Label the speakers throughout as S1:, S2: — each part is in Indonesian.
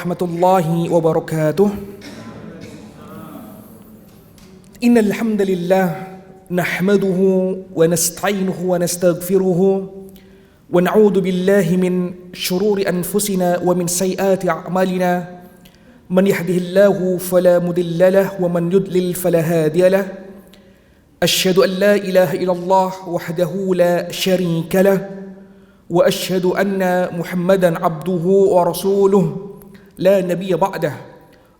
S1: warahmatullahi wabarakatuh. Innal hamdalillah nahmaduhu wa nasta'inuhu wa nastaghfiruhu wa na'udzu billahi min shururi anfusina wa min sayyiati a'malina. Man yahdihillahu fala mudilla lahu wa man yudlil fala hadiya lahu. Asyhadu an la ilaha illallah wahdahu la syarika lahu wa asyhadu anna Muhammadan abduhu wa rasuluh la nabiyya ba'dah.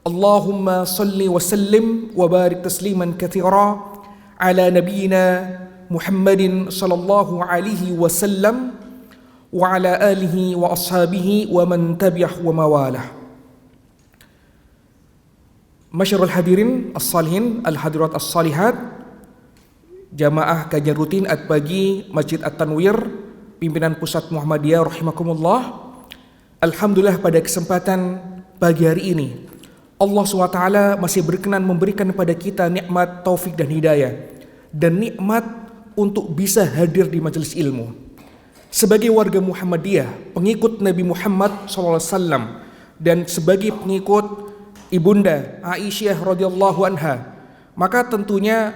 S1: Allahumma salli wa sallim wa barik tasliman katsira ala nabiyyina Muhammadin sallallahu alaihi wasallam wa ala alihi wa ashabihi wa man tabi'ah wa mawalah. Masyarul hadirin as-salihin, al-hadirat as-salihat, jamaah kajian rutin at pagi Masjid At-Tanwir, pimpinan pusat Muhammadiyah rahimakumullah. Alhamdulillah pada kesempatan pagi hari ini Allah SWT masih berkenan memberikan kepada kita nikmat taufik dan hidayah dan nikmat untuk bisa hadir di majelis ilmu. Sebagai warga Muhammadiyah, pengikut Nabi Muhammad SAW, dan sebagai pengikut Ibunda Aisyah radhiyallahu anha, maka tentunya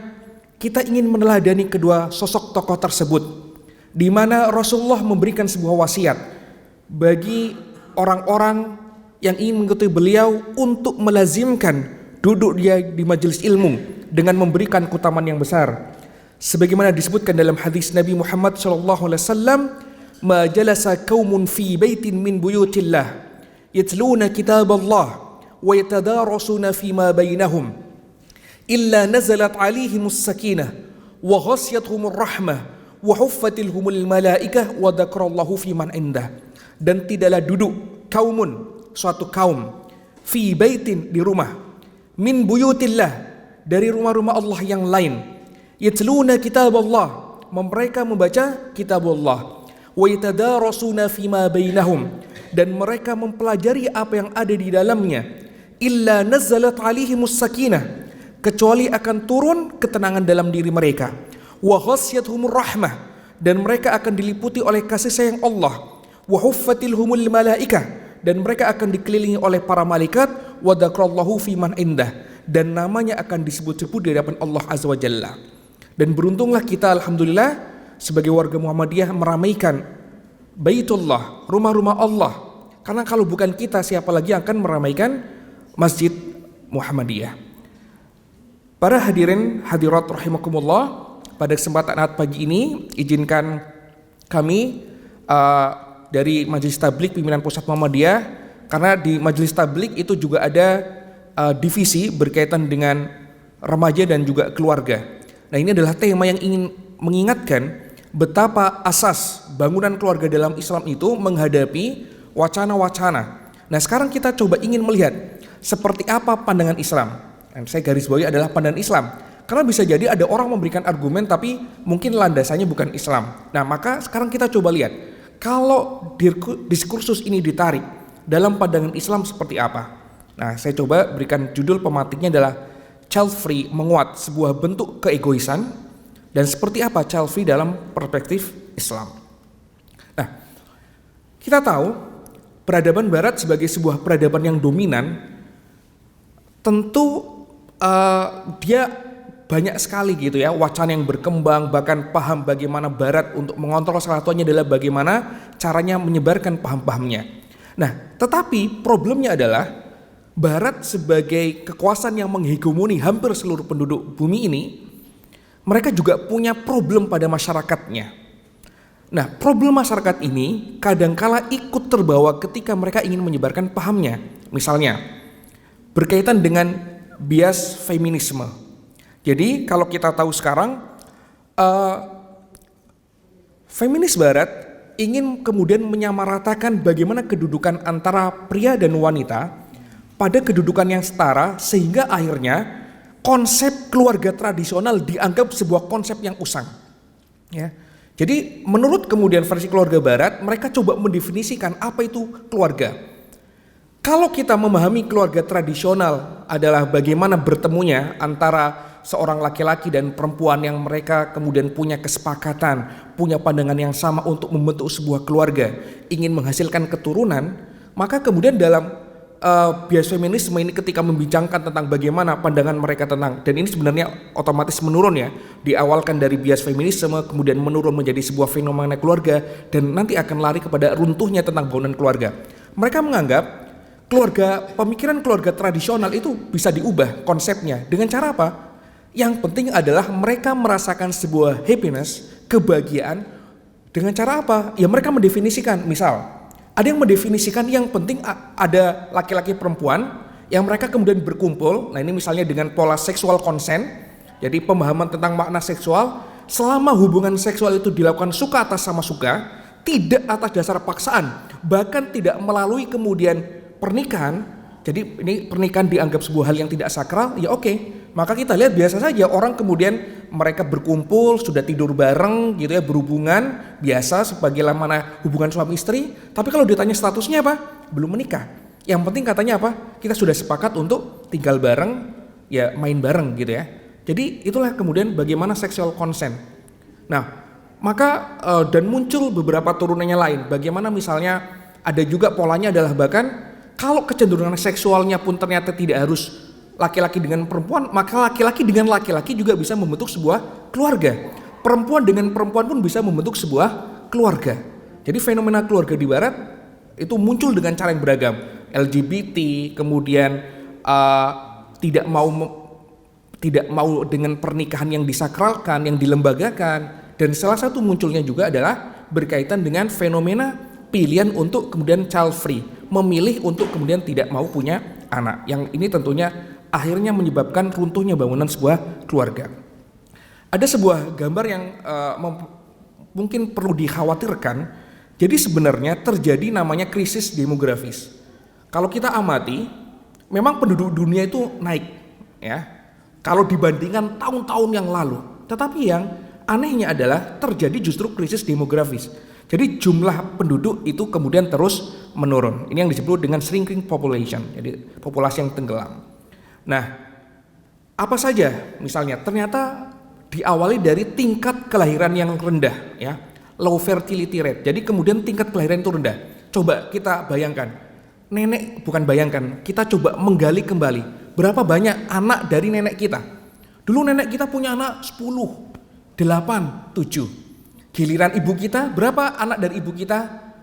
S1: kita ingin meneladani kedua sosok tokoh tersebut, di mana Rasulullah memberikan sebuah wasiat bagi orang-orang yang ingin mengikuti beliau untuk melazimkan duduk dia di majelis ilmu dengan memberikan keutamaan yang besar. Sebagaimana disebutkan dalam hadis Nabi Muhammad SAW, "Ma jalasa qaumun fi baitin min buyutillah yatluna kitaballah wa yatadarasuna fima bainahum illa nazalat alaihimus sakinah wa ghasyiyatuhumur rahmah wa huffatilhumul malaikah wa dzakarallahu fi man indah." Dan tidaklah duduk suatu kaum fi baitin, di rumah, min buyutillah, dari rumah-rumah Allah yang lain, yatluna kitaballah, mereka membaca kitabullah, wa yatadarasuna fima bainahum, dan mereka mempelajari apa yang ada di dalamnya, illa nazalat alaihimus sakinah, kecuali akan turun ketenangan dalam diri mereka, wa ghasyiyatuhumur rahmah, dan mereka akan diliputi oleh kasih sayang Allah, wa huffatilhumul malaikah, dan mereka akan dikelilingi oleh para malaikat, wa dzakarallahu fi man indah, dan namanya akan disebut-sebut di hadapan Allah Azza wa Jalla. Dan beruntunglah kita alhamdulillah sebagai warga Muhammadiyah meramaikan Baitullah, rumah-rumah Allah. Karena kalau bukan kita, siapa lagi yang akan meramaikan Masjid Muhammadiyah? Para hadirin hadirat rahimakumullah, pada kesempatan pagi ini izinkan kami dari Majelis Tabligh pimpinan pusat Muhammadiyah, karena di Majelis Tabligh itu juga ada divisi berkaitan dengan remaja dan juga keluarga. Nah, ini adalah tema yang ingin mengingatkan betapa asas bangunan keluarga dalam Islam itu menghadapi wacana-wacana. Nah, sekarang kita coba ingin melihat seperti apa pandangan Islam. Dan saya garis bawahi adalah pandangan Islam. Karena bisa jadi ada orang memberikan argumen tapi mungkin landasannya bukan Islam. Nah, maka sekarang kita coba lihat, kalau diskursus ini ditarik dalam pandangan Islam seperti apa? Nah, saya coba berikan judul pematiknya adalah Child Free menguat sebuah bentuk keegoisan, dan seperti apa child free dalam perspektif Islam. Nah, kita tahu peradaban Barat sebagai sebuah peradaban yang dominan, tentu dia banyak sekali gitu ya wacana yang berkembang, bahkan paham bagaimana Barat untuk mengontrol salah satunya adalah bagaimana caranya menyebarkan paham-pahamnya. Nah, tetapi problemnya adalah Barat sebagai kekuasaan yang menghegemoni hampir seluruh penduduk bumi ini, mereka juga punya problem pada masyarakatnya. Nah, problem masyarakat ini kadangkala ikut terbawa ketika mereka ingin menyebarkan pahamnya. Misalnya, berkaitan dengan bias feminisme. Jadi kalau kita tahu sekarang feminis Barat ingin kemudian menyamaratakan bagaimana kedudukan antara pria dan wanita pada kedudukan yang setara, sehingga akhirnya konsep keluarga tradisional dianggap sebuah konsep yang usang. Ya. Jadi menurut kemudian versi keluarga Barat, mereka coba mendefinisikan apa itu keluarga. Kalau kita memahami keluarga tradisional adalah bagaimana bertemunya antara seorang laki-laki dan perempuan yang mereka kemudian punya kesepakatan, punya pandangan yang sama untuk membentuk sebuah keluarga, ingin menghasilkan keturunan, maka kemudian dalam bias feminisme ini ketika membincangkan tentang bagaimana pandangan mereka tentang, dan ini sebenarnya otomatis menurun ya, diawalkan dari bias feminisme kemudian menurun menjadi sebuah fenomena keluarga dan nanti akan lari kepada runtuhnya tentang bangunan keluarga. Mereka menganggap pemikiran keluarga tradisional itu bisa diubah konsepnya dengan cara apa? Yang penting adalah mereka merasakan sebuah happiness, kebahagiaan dengan cara apa? Ya mereka mendefinisikan, misal ada yang mendefinisikan yang penting ada laki-laki perempuan yang mereka kemudian berkumpul. Nah ini misalnya dengan pola seksual konsen. Jadi pemahaman tentang makna seksual, selama hubungan seksual itu dilakukan suka atas sama suka, tidak atas dasar paksaan, bahkan tidak melalui kemudian pernikahan. Jadi ini pernikahan dianggap sebuah hal yang tidak sakral, ya oke. Maka kita lihat biasa saja orang kemudian mereka berkumpul, sudah tidur bareng gitu ya, berhubungan biasa sebagaimana hubungan suami istri. Tapi kalau ditanya statusnya apa? Belum menikah. Yang penting katanya apa? Kita sudah sepakat untuk tinggal bareng, ya main bareng gitu ya. Jadi itulah kemudian bagaimana sexual consent. Nah, maka dan muncul beberapa turunannya lain. Bagaimana misalnya ada juga polanya adalah bahkan kalau kecenderungan seksualnya pun ternyata tidak harus laki-laki dengan perempuan, maka laki-laki dengan laki-laki juga bisa membentuk sebuah keluarga. Perempuan dengan perempuan pun bisa membentuk sebuah keluarga. Jadi fenomena keluarga di barat itu muncul dengan cara yang beragam. LGBT, kemudian tidak mau dengan pernikahan yang disakralkan, yang dilembagakan, dan salah satu munculnya juga adalah berkaitan dengan fenomena pilihan untuk kemudian child free, memilih untuk kemudian tidak mau punya anak. Yang ini tentunya akhirnya menyebabkan runtuhnya bangunan sebuah keluarga. Ada sebuah gambar yang mungkin perlu dikhawatirkan. Jadi sebenarnya terjadi namanya krisis demografis. Kalau kita amati, memang penduduk dunia itu naik, ya. Kalau dibandingkan tahun-tahun yang lalu. Tetapi yang anehnya adalah terjadi justru krisis demografis. Jadi jumlah penduduk itu kemudian terus menurun. Ini yang disebut dengan shrinking population, jadi populasi yang tenggelam. Nah, apa saja misalnya? Ternyata diawali dari tingkat kelahiran yang rendah, ya, low fertility rate. Jadi kemudian tingkat kelahiran itu rendah. Coba kita bayangkan, kita coba menggali kembali berapa banyak anak dari nenek kita. Dulu nenek kita punya anak 10, 8, 7. Giliran ibu kita, berapa anak dari ibu kita?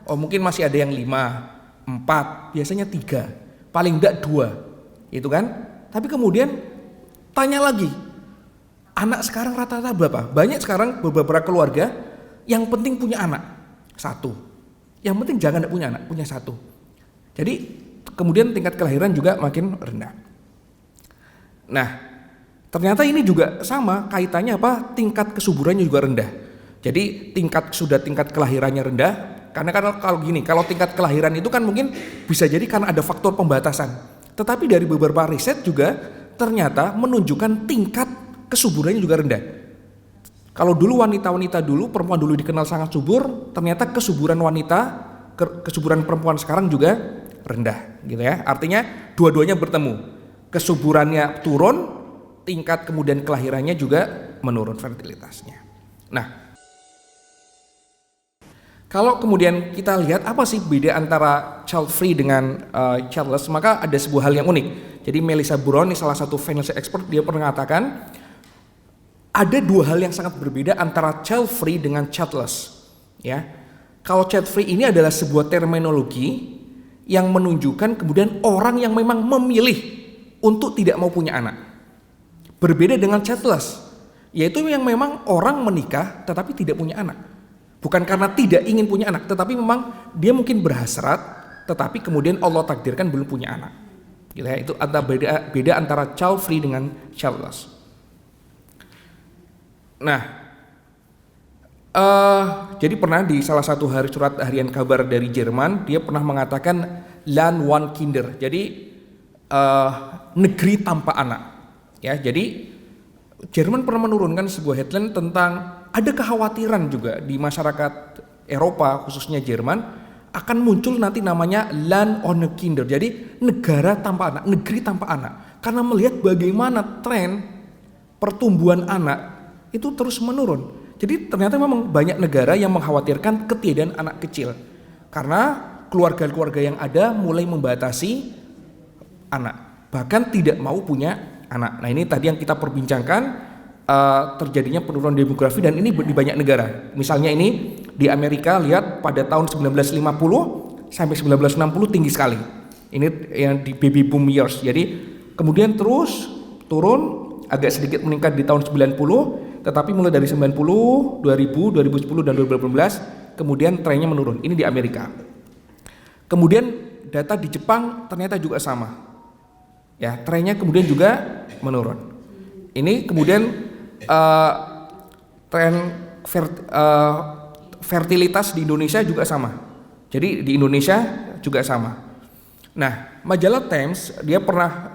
S1: Oh mungkin masih ada yang 5, 4, biasanya 3, paling enggak 2, itu kan? Tapi kemudian tanya lagi, anak sekarang rata-rata berapa? Banyak sekarang beberapa keluarga yang penting punya anak 1, yang penting jangan punya anak, punya 1. Jadi kemudian tingkat kelahiran juga makin rendah. Nah ternyata ini juga sama kaitannya apa? Tingkat kesuburannya juga rendah. Jadi tingkat kelahirannya rendah, karena kalau tingkat kelahiran itu kan mungkin bisa jadi karena ada faktor pembatasan. Tetapi dari beberapa riset juga ternyata menunjukkan tingkat kesuburannya juga rendah. Kalau dulu wanita-wanita dulu, perempuan dulu dikenal sangat subur, ternyata kesuburan perempuan sekarang juga rendah, gitu ya. Artinya dua-duanya bertemu. Kesuburannya turun, tingkat kemudian kelahirannya juga menurun fertilitasnya. Nah, kalau kemudian kita lihat apa sih beda antara child free dengan childless, maka ada sebuah hal yang unik. Jadi Melissa Brown, salah satu financial expert, dia pernah mengatakan ada dua hal yang sangat berbeda antara child free dengan childless. Ya, kalau child free ini adalah sebuah terminologi yang menunjukkan kemudian orang yang memang memilih untuk tidak mau punya anak. Berbeda dengan childless, yaitu yang memang orang menikah tetapi tidak punya anak. Bukan karena tidak ingin punya anak, tetapi memang dia mungkin berhasrat, tetapi kemudian Allah takdirkan belum punya anak. Gitu ya, itu ada beda antara child free dengan childless. Nah, jadi pernah di salah satu surat harian kabar dari Jerman, dia pernah mengatakan Land One Kinder. Jadi negeri tanpa anak. Ya, jadi Jerman pernah menurunkan sebuah headline tentang ada kekhawatiran juga di masyarakat Eropa, khususnya Jerman, akan muncul nanti namanya Land on a Kinder. Jadi negara tanpa anak, negeri tanpa anak. Karena melihat bagaimana tren pertumbuhan anak itu terus menurun. Jadi ternyata memang banyak negara yang mengkhawatirkan ketiadaan anak kecil. Karena keluarga-keluarga yang ada mulai membatasi anak, bahkan tidak mau punya anak. Nah, ini tadi yang kita perbincangkan, terjadinya penurunan demografi, dan ini di banyak negara. Misalnya ini di Amerika, lihat pada tahun 1950 sampai 1960 tinggi sekali. Ini yang di baby boom years. Jadi kemudian terus turun, agak sedikit meningkat di tahun 90, tetapi mulai dari 90, 2000, 2010 dan 2018 kemudian trennya menurun. Ini di Amerika. Kemudian data di Jepang ternyata juga sama. Ya, trennya kemudian juga menurun. Ini kemudian tren fertilitas di Indonesia juga sama. Jadi di Indonesia juga sama. Nah, majalah Times dia pernah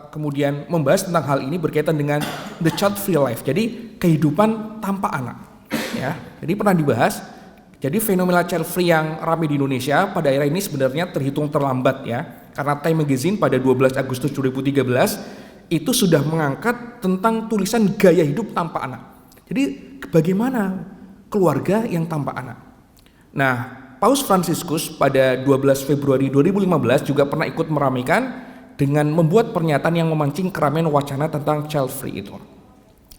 S1: kemudian membahas tentang hal ini berkaitan dengan the child free life. Jadi kehidupan tanpa anak. Ya, jadi pernah dibahas. Jadi fenomena child free yang ramai di Indonesia pada era ini sebenarnya terhitung terlambat ya. Karena Time Magazine pada 12 Agustus 2013 itu sudah mengangkat tentang tulisan gaya hidup tanpa anak. Jadi bagaimana keluarga yang tanpa anak. Nah, Paus Fransiskus pada 12 Februari 2015 juga pernah ikut meramaikan dengan membuat pernyataan yang memancing keramaian wacana tentang child free itu.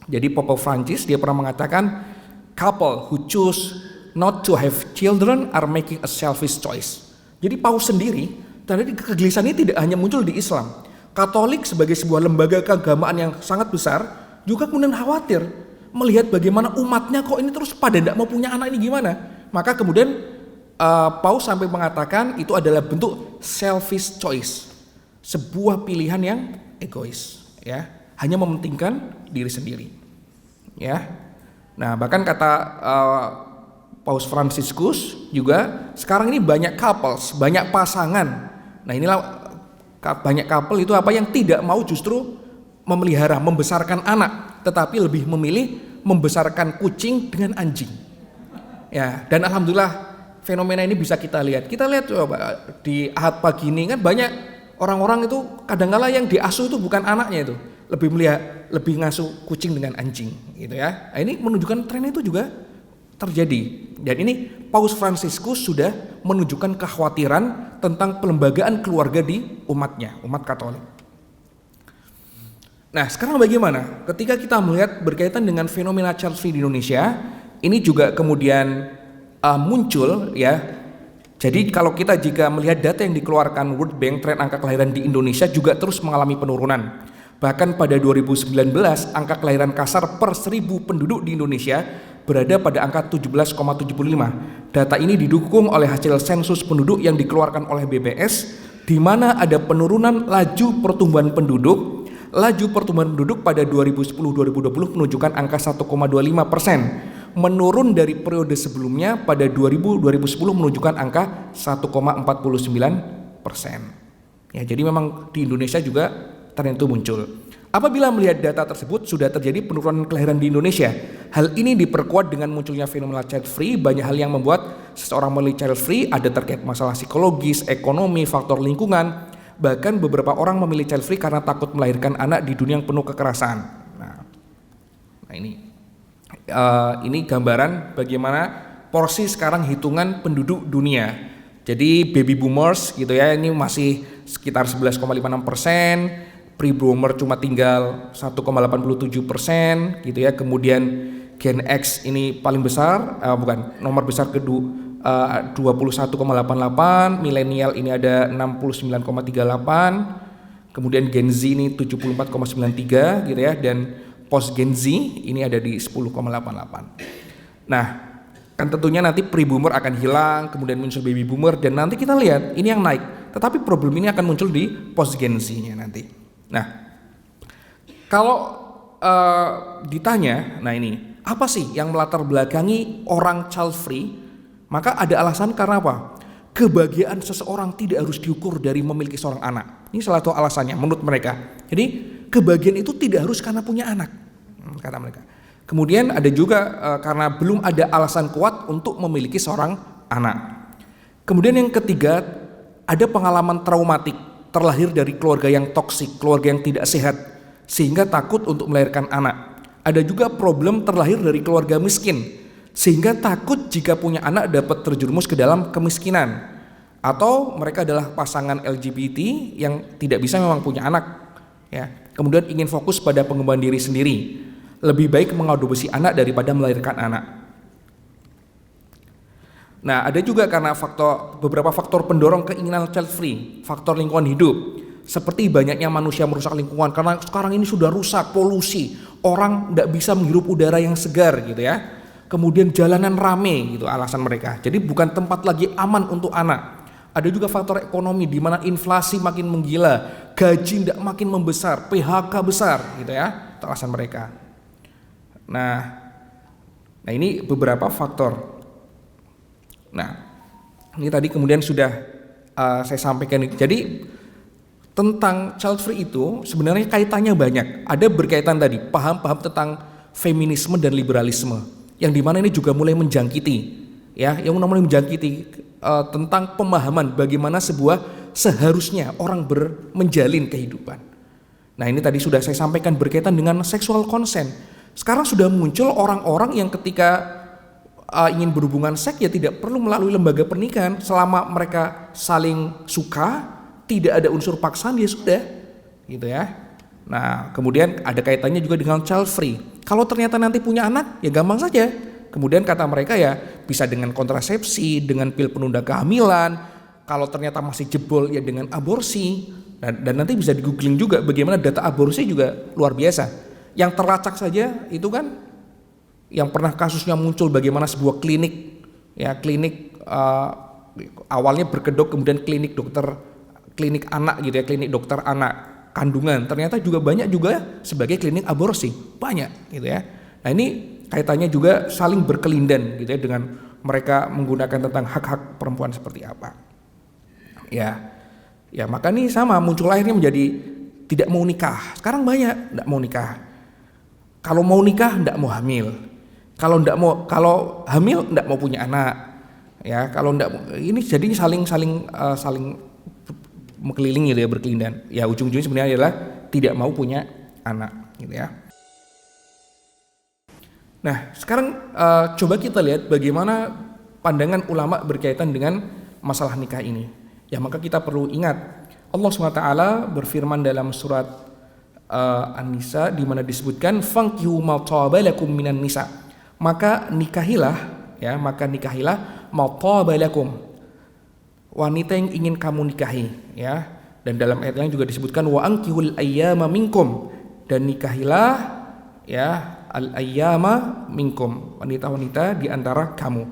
S1: Jadi Papa Francis dia pernah mengatakan, couple who choose not to have children are making a selfish choice. Jadi Paus sendiri, tadi kegelisahan ini tidak hanya muncul di Islam. Katolik sebagai sebuah lembaga keagamaan yang sangat besar juga kemudian khawatir melihat bagaimana umatnya kok ini terus pada tidak mau punya anak, ini gimana. Maka kemudian Paus sampai mengatakan itu adalah bentuk selfish choice, sebuah pilihan yang egois, ya, hanya mementingkan diri sendiri, ya. Nah, bahkan kata Paus Fransiskus juga sekarang ini banyak couples, banyak pasangan. Nah, inilah banyak couple itu apa yang tidak mau justru memelihara, membesarkan anak, tetapi lebih memilih membesarkan kucing dengan anjing. Ya, dan alhamdulillah fenomena ini bisa kita lihat. Kita lihat coba di Ahad pagi ini kan banyak orang-orang itu kadang-kala yang diasuh itu bukan anaknya itu, lebih ngasuh kucing dengan anjing, gitu ya. Nah, ini menunjukkan tren itu juga terjadi. Dan ini Paus Fransiskus sudah menunjukkan kekhawatiran tentang pelembagaan keluarga di umatnya, umat Katolik. Nah, sekarang bagaimana? Ketika kita melihat berkaitan dengan fenomena child free di Indonesia, ini juga kemudian muncul ya. Jadi kalau kita jika melihat data yang dikeluarkan World Bank, tren angka kelahiran di Indonesia juga terus mengalami penurunan. Bahkan pada 2019 angka kelahiran kasar per 1000 penduduk di Indonesia berada pada angka 17,75. Data ini didukung oleh hasil sensus penduduk yang dikeluarkan oleh BPS, di mana ada penurunan laju pertumbuhan penduduk. Laju pertumbuhan penduduk pada 2010-2020 menunjukkan angka 1,25%, menurun dari periode sebelumnya pada 2010 menunjukkan angka 1,49%. Ya, jadi memang di Indonesia juga tren itu muncul. Apabila melihat data tersebut sudah terjadi penurunan kelahiran di Indonesia, hal ini diperkuat dengan munculnya fenomena child free. Banyak hal yang membuat seseorang memilih child free, ada terkait masalah psikologis, ekonomi, faktor lingkungan. Bahkan beberapa orang memilih child free karena takut melahirkan anak di dunia yang penuh kekerasan. Nah ini gambaran bagaimana porsi sekarang hitungan penduduk dunia. Jadi baby boomers gitu ya, ini masih sekitar 11,56%. Pre-boomer cuma tinggal 1,87% gitu ya. Kemudian Gen X ini paling besar, nomor besar kedua 21,88, milenial ini ada 69,38, kemudian Gen Z ini 74,93 gitu ya, dan post Gen Z ini ada di 10,88. Nah, kan tentunya nanti pre-boomer akan hilang, kemudian muncul baby boomer, dan nanti kita lihat ini yang naik. Tetapi problem ini akan muncul di post Gen Z-nya nanti. Nah, kalau ditanya, nah ini apa sih yang melatar belakangi orang child free? Maka ada alasan karena apa? Kebahagiaan seseorang tidak harus diukur dari memiliki seorang anak. Ini salah satu alasannya menurut mereka. Jadi kebahagiaan itu tidak harus karena punya anak, kata mereka. Kemudian ada juga karena belum ada alasan kuat untuk memiliki seorang anak. Kemudian yang ketiga, ada pengalaman traumatik, terlahir dari keluarga yang toksik, keluarga yang tidak sehat, sehingga takut untuk melahirkan anak. Ada juga problem terlahir dari keluarga miskin, sehingga takut jika punya anak dapat terjerumus ke dalam kemiskinan. atau mereka adalah pasangan LGBT yang tidak bisa memang punya anak, ya, kemudian ingin fokus pada pengembangan diri sendiri, lebih baik mengadopsi anak daripada melahirkan anak. Nah, ada juga karena beberapa faktor pendorong keinginan child free, faktor lingkungan hidup, seperti banyaknya manusia merusak lingkungan karena sekarang ini sudah rusak, polusi, orang tidak bisa menghirup udara yang segar gitu ya. Kemudian jalanan rame gitu alasan mereka. Jadi bukan tempat lagi aman untuk anak. Ada juga faktor ekonomi di mana inflasi makin menggila, gaji tidak makin membesar, PHK besar gitu ya, itu alasan mereka. Nah ini beberapa faktor. Nah, ini tadi kemudian sudah saya sampaikan. Jadi tentang child free itu sebenarnya kaitannya banyak. Ada berkaitan tadi paham-paham tentang feminisme dan liberalisme, yang dimana ini juga mulai menjangkiti, ya, yang mulai menjangkiti tentang pemahaman bagaimana seharusnya orang menjalin kehidupan. Nah ini tadi sudah saya sampaikan berkaitan dengan seksual consent. Sekarang sudah muncul orang-orang yang ketika ingin berhubungan seks ya tidak perlu melalui lembaga pernikahan, selama mereka saling suka, tidak ada unsur paksaan ya sudah, gitu ya. Nah kemudian ada kaitannya juga dengan child free. Kalau ternyata nanti punya anak ya gampang saja. Kemudian kata mereka ya bisa dengan kontrasepsi, dengan pil penunda kehamilan. Kalau ternyata masih jebol ya dengan aborsi. Dan nanti bisa di googling juga bagaimana data aborsi juga luar biasa. Yang terlacak saja itu kan yang pernah kasusnya muncul bagaimana sebuah klinik, ya klinik awalnya berkedok kemudian klinik anak gitu ya, klinik dokter anak kandungan, ternyata juga banyak juga sebagai klinik aborsi, banyak gitu ya. Nah ini kaitannya juga saling berkelindan gitu ya dengan mereka menggunakan tentang hak-hak perempuan seperti apa. Ya maka ini sama muncul akhirnya menjadi tidak mau nikah. Sekarang banyak tidak mau nikah. Kalau mau nikah tidak mau hamil. Kalau hamil tidak mau punya anak. Ya, kalau tidak ini jadi saling mengelilingi gitu ya, berkelindan. Ya ujung-ujungnya sebenarnya adalah tidak mau punya anak gitu ya. Nah, sekarang coba kita lihat bagaimana pandangan ulama berkaitan dengan masalah nikah ini. Ya, maka kita perlu ingat Allah SWT berfirman dalam surat An-Nisa di mana disebutkan fankihu ma taba lakum minan nisa. Maka nikahilah ma taba lakum, wanita yang ingin kamu nikahi, ya. Dan dalam ayat yang juga disebutkan wa ankihul ayyama minkum, dan nikahilah ya al-ayyama minkum, wanita-wanita di antara kamu.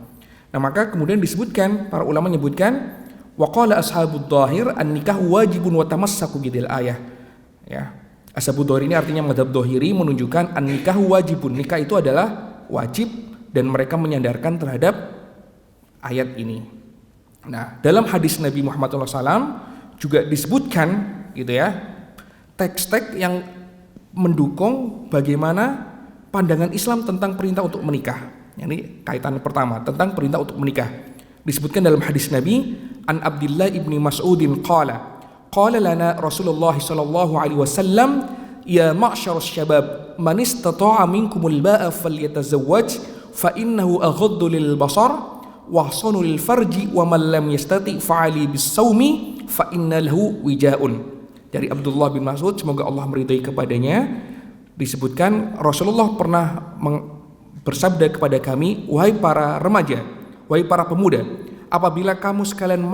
S1: Nah, maka kemudian disebutkan, para ulama menyebutkan wa qala ashabud dhahir an-nikah wajibun wa tamassaku bidil ayah. Ya. Ashabud dhahir ini artinya mazhab dhahiri menunjukkan an-nikah wajibun, nikah itu adalah wajib dan mereka menyandarkan terhadap ayat ini. Nah, dalam hadis Nabi Muhammad SAW juga disebutkan gitu ya, teks-teks yang mendukung bagaimana pandangan Islam tentang perintah untuk menikah. Ini kaitan pertama tentang perintah untuk menikah. Disebutkan dalam hadis Nabi an Abdullah ibni Mas'udin qala lana Rasulullah sallallahu alaihi wasallam ya ma'syarus syabab man istata'a minkumul ba'a falyatazawwaj fa innahu aghaddu lil basar wa ahsanu lil farji wa man lam yastati fa'ali bis saumi fa innahu wijaun. Dari Abdullah bin Mas'ud, semoga Allah meridai kepadanya, disebutkan Rasulullah pernah bersabda kepada kami, wahai para remaja, wahai para pemuda, apabila kamu sekalian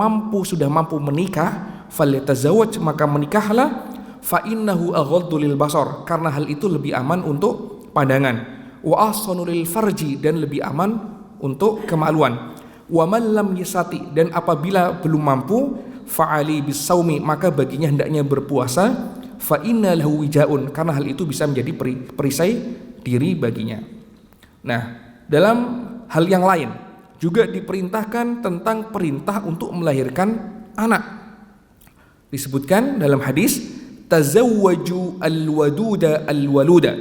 S1: sudah mampu menikah, falyatazawwaj, maka menikahlah, fa innahu aghaddu lil basar, karena hal itu lebih aman untuk pandangan, wa ahsanu lil farji, dan lebih aman untuk kemaluan, wa man lam yasati, dan apabila belum mampu, fa'ali bis saumi, maka baginya hendaknya berpuasa, fa inna lahu wijaun, karena hal itu bisa menjadi perisai diri baginya. Nah, dalam hal yang lain juga diperintahkan tentang perintah untuk melahirkan anak. Disebutkan dalam hadis, tazawwaju al-waduda al-waluda,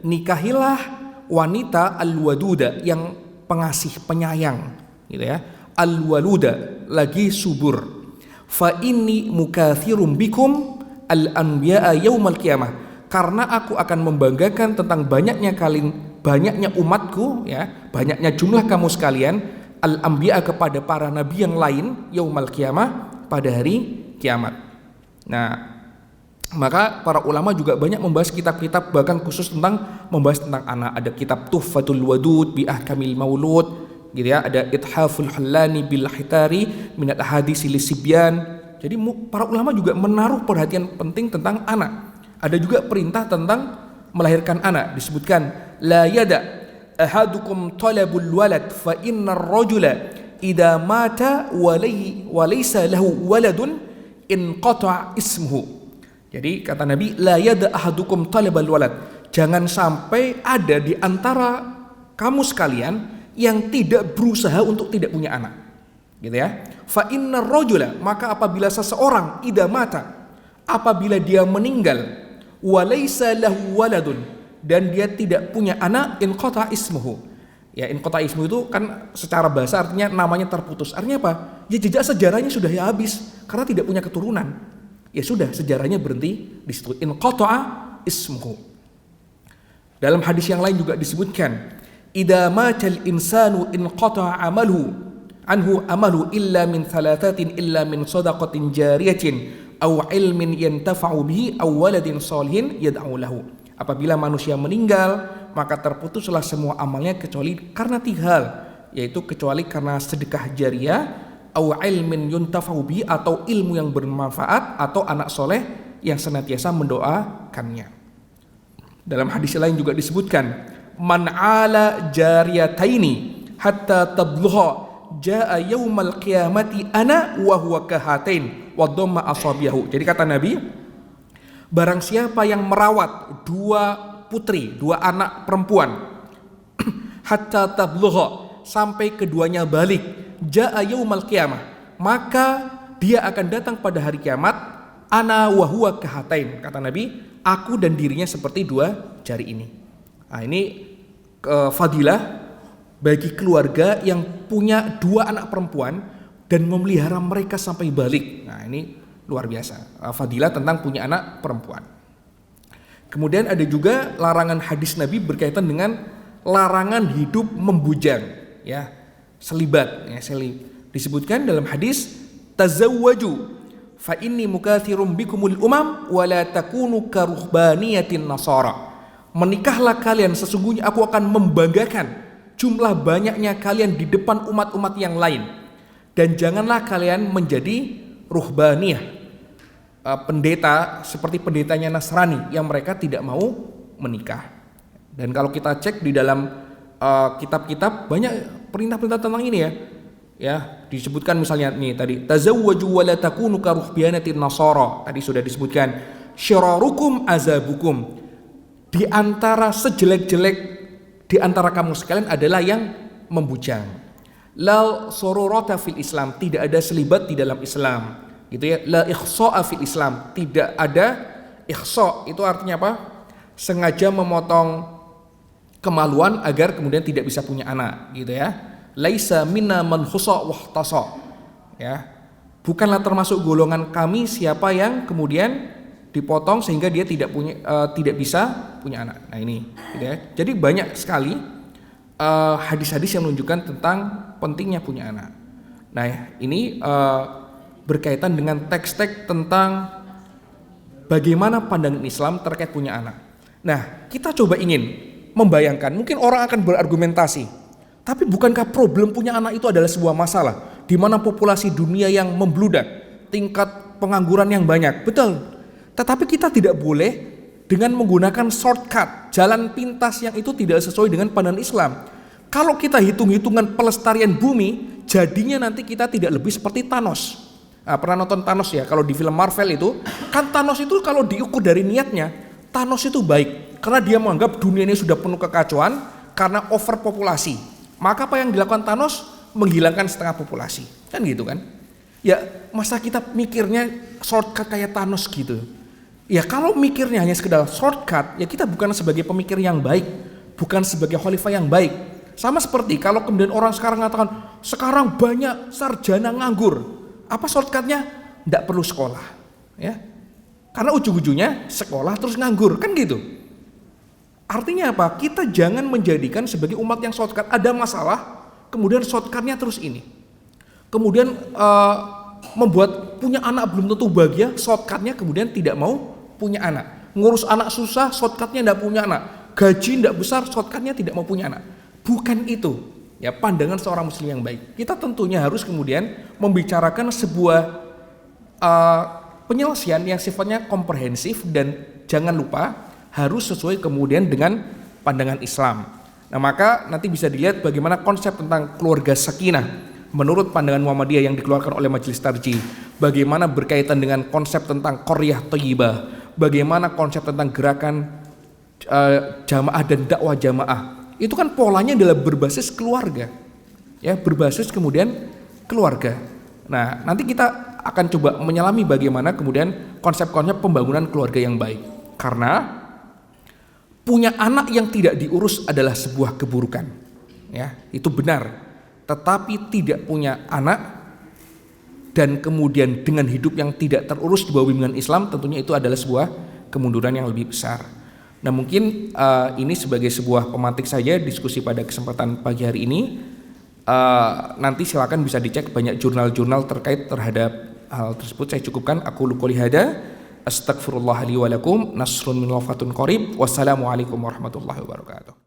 S1: nikahilah wanita al-waduda yang pengasih penyayang gitu ya, al-waluda lagi subur, fa inni mukathirum bikum al-anbiya'a yaumal qiyamah, karena aku akan membanggakan tentang banyaknya umatku, ya, banyaknya jumlah kamu sekalian al-anbiya kepada para nabi yang lain yaumal qiyamah pada hari kiamat. Nah, maka para ulama juga banyak membahas kitab-kitab bahkan khusus tentang membahas tentang anak. Ada kitab Tuhfatul Wadud bi Ahkamil Maulud, gitu ya. Ada Ithaful Hallani bil Hitari min al-Ahadits lisibyan. Jadi para ulama juga menaruh perhatian penting tentang anak. Ada juga perintah tentang melahirkan anak. Disebutkan la yada ahadukum talabul walad fa innar rajula idza mata wa laysa lahu waladun inqata ismuhu. Jadi kata Nabi, la yada ahadukum talabul walad. Jangan sampai ada di antara kamu sekalian yang tidak berusaha untuk tidak punya anak. Gitu ya. Fa innar rajula, maka apabila seseorang idza mata, apabila dia meninggal, wa laysa lahu waladun, dan dia tidak punya anak, inqata ismuhu. Ya, inqata ismuhu itu kan secara bahasa artinya namanya terputus. Artinya apa? Ya jejak sejarahnya sudah habis karena tidak punya keturunan. Ya sudah, sejarahnya berhenti di situ. Inqata ismuhu. Dalam hadis yang lain juga disebutkan, idza matal insanu inqata anhu amalu illa min thalathatin illa min shadaqatin jariyatin aw ilmin yantafa'u bihi aw waladin shalihin yad'u lahu. Apabila manusia meninggal, maka terputuslah semua amalnya kecuali karena 3 hal, yaitu kecuali karena sedekah jariyah, au ilmin yuntafa'u bihi, atau ilmu yang bermanfaat, atau anak soleh yang senantiasa mendoakannya. Dalam hadis lain juga disebutkan, man 'ala jariyataini hatta tablugha jaa yaumal qiyamati ana wa huwa kahatain wa dhamma asabiyahu. Jadi kata Nabi, barang siapa yang merawat 2 putri, 2 anak perempuan, hatta tablugha, sampai keduanya balik, jaa yaumal qiyamah, maka dia akan datang pada hari kiamat, ana wa huwa kahatain, kata Nabi, aku dan dirinya seperti 2 jari ini. Nah, ini fadilah bagi keluarga yang punya 2 anak perempuan dan memelihara mereka sampai balik. Nah, ini luar biasa, fadilah tentang punya anak perempuan. Kemudian ada juga larangan hadis Nabi berkaitan dengan larangan hidup membujang, ya, selibat, ya, disebutkan dalam hadis, tazawwaju fa inni mukathirum bikumul umam wa la takunu karuhbaniyatin nasara. Menikahlah kalian, sesungguhnya aku akan membanggakan jumlah banyaknya kalian di depan umat-umat yang lain, dan janganlah kalian menjadi ruhbaniyah, pendeta seperti pendetanya Nasrani yang mereka tidak mau menikah. Dan kalau kita cek di dalam kitab-kitab banyak perintah-perintah tentang ini, ya. Ya, disebutkan misalnya nih tadi, tazawwaju wa la takunu ka ruhbanatin nasara. Tadi sudah disebutkan, syirarukum azabukum. Di antara sejelek-jelek di antara kamu sekalian adalah yang membujang. La sururata fil Islam, tidak ada selibat di dalam Islam, gitu ya. La ikhsa'a fil Islam, tidak ada ikhsa, itu artinya apa? Sengaja memotong kemaluan agar kemudian tidak bisa punya anak, gitu ya. Laisa minna man khusa wahtasa, ya. Bukanlah termasuk golongan kami siapa yang kemudian dipotong sehingga dia tidak bisa punya anak. Nah, ini, gitu ya. Jadi banyak sekali hadis-hadis yang menunjukkan tentang pentingnya punya anak. Nah, ini berkaitan dengan teks-teks tentang bagaimana pandangan Islam terkait punya anak. Nah, kita coba ingin membayangkan, mungkin orang akan berargumentasi, tapi bukankah problem punya anak itu adalah sebuah masalah di mana populasi dunia yang membludak, tingkat pengangguran yang banyak? Betul. Tetapi kita tidak boleh dengan menggunakan shortcut, jalan pintas yang itu tidak sesuai dengan pandangan Islam. Kalau kita hitung-hitungan pelestarian bumi, jadinya nanti kita tidak lebih seperti Thanos. Nah, pernah nonton Thanos, ya? Kalau di film Marvel itu, kan Thanos itu kalau diukur dari niatnya, Thanos itu baik. Karena dia menganggap dunia ini sudah penuh kekacauan karena overpopulasi. Maka apa yang dilakukan Thanos? Menghilangkan setengah populasi. Kan gitu kan? Ya, masa kita mikirnya shortcut kayak Thanos gitu? Ya, kalau mikirnya hanya sekedar shortcut, ya kita bukan sebagai pemikir yang baik, bukan sebagai khalifah yang baik. Sama seperti kalau kemudian orang sekarang mengatakan, sekarang banyak sarjana nganggur. Apa shortcutnya? Tidak perlu sekolah, ya. Karena ujung-ujungnya sekolah terus nganggur, kan gitu. Artinya apa? Kita jangan menjadikan sebagai umat yang shortcut. Ada masalah, kemudian shortcutnya terus ini. Kemudian membuat punya anak belum tentu bahagia, shortcutnya kemudian tidak mau punya anak. Ngurus anak susah, shortcutnya tidak punya anak. Gaji tidak besar, shortcutnya tidak mau punya anak. Bukan itu ya pandangan seorang muslim yang baik. Kita tentunya harus kemudian membicarakan sebuah penyelesaian yang sifatnya komprehensif dan jangan lupa harus sesuai kemudian dengan pandangan Islam. Nah, maka nanti bisa dilihat bagaimana konsep tentang keluarga sakinah menurut pandangan Muhammadiyah yang dikeluarkan oleh Majelis Tarjih, bagaimana berkaitan dengan konsep tentang qaryah thayyibah, bagaimana konsep tentang gerakan jamaah dan dakwah jamaah. Itu kan polanya adalah berbasis keluarga. Ya, berbasis kemudian keluarga. Nah, nanti kita akan coba menyelami bagaimana kemudian konsep-konsep pembangunan keluarga yang baik. Karena punya anak yang tidak diurus adalah sebuah keburukan. Ya, itu benar. Tetapi tidak punya anak dan kemudian dengan hidup yang tidak terurus di bawah bimbingan Islam, tentunya itu adalah sebuah kemunduran yang lebih besar. Nah, mungkin ini sebagai sebuah pemantik saja diskusi pada kesempatan pagi hari ini. Nanti silakan bisa dicek banyak jurnal-jurnal terkait terhadap hal tersebut. Saya cukupkan. Aku qouli hada, astaghfirullah li wa lakum, nasrun min wafatun qarib. Wassalamualaikum warahmatullahi wabarakatuh.